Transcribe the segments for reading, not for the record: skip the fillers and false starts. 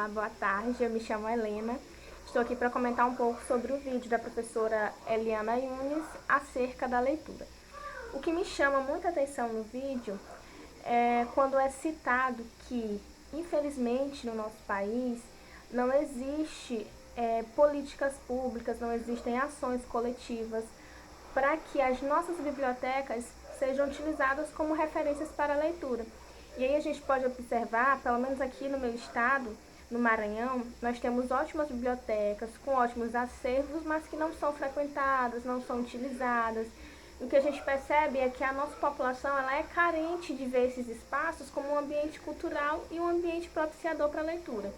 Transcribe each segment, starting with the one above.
Olá, boa tarde, eu me chamo Helena. Estou aqui para comentar um pouco sobre o vídeo da professora Eliana Yunes acerca da leitura. O que me chama muita atenção no vídeo é quando é citado que, infelizmente, no nosso país não existe políticas públicas, não existem ações coletivas para que as nossas bibliotecas sejam utilizadas como referências para a leitura. E aí a gente pode observar, pelo menos aqui no meu estado, no Maranhão, nós temos ótimas bibliotecas, com ótimos acervos, mas que não são frequentadas, não são utilizadas. O que a gente percebe é que a nossa população ela é carente de ver esses espaços como um ambiente cultural e um ambiente propiciador para a leitura.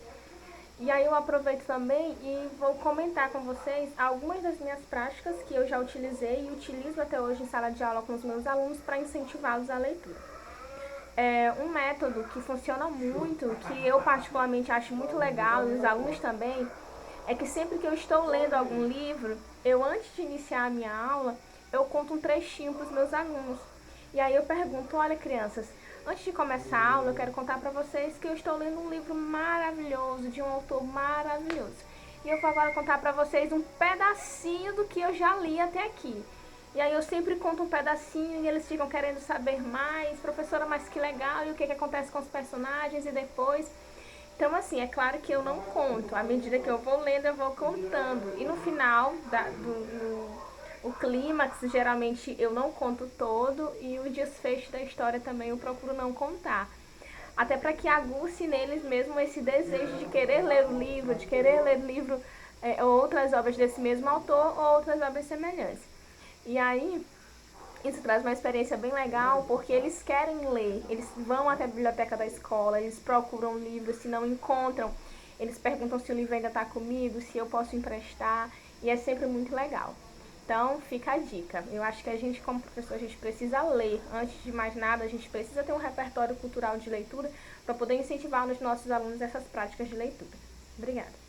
E aí eu aproveito também e vou comentar com vocês algumas das minhas práticas que eu já utilizei e utilizo até hoje em sala de aula com os meus alunos para incentivá-los à leitura. Um método que funciona muito, que eu particularmente acho muito legal e os alunos também, é que sempre que eu estou lendo algum livro, eu antes de iniciar a minha aula, eu conto um trechinho para os meus alunos. E aí eu pergunto, olha crianças, antes de começar a aula, eu quero contar para vocês que eu estou lendo um livro maravilhoso, de um autor maravilhoso. E eu vou agora contar para vocês um pedacinho do que eu já li até aqui. E aí eu sempre conto um pedacinho e eles ficam querendo saber mais, professora, mas que legal, e o que acontece com os personagens e depois. Então, assim, é claro que eu não conto. À medida que eu vou lendo, eu vou contando. E no final, o clímax, geralmente eu não conto todo. E o desfecho da história também eu procuro não contar. Até para que aguce neles mesmo esse desejo de querer ler o livro, de querer ler livro, outras obras desse mesmo autor ou outras obras semelhantes. E aí, isso traz uma experiência bem legal, porque eles querem ler, eles vão até a biblioteca da escola, eles procuram livros, se não encontram, eles perguntam se o livro ainda está comigo, se eu posso emprestar, e é sempre muito legal. Então, fica a dica. Eu acho que a gente, como professor, a gente precisa ler. Antes de mais nada, a gente precisa ter um repertório cultural de leitura para poder incentivar nos nossos alunos essas práticas de leitura. Obrigada.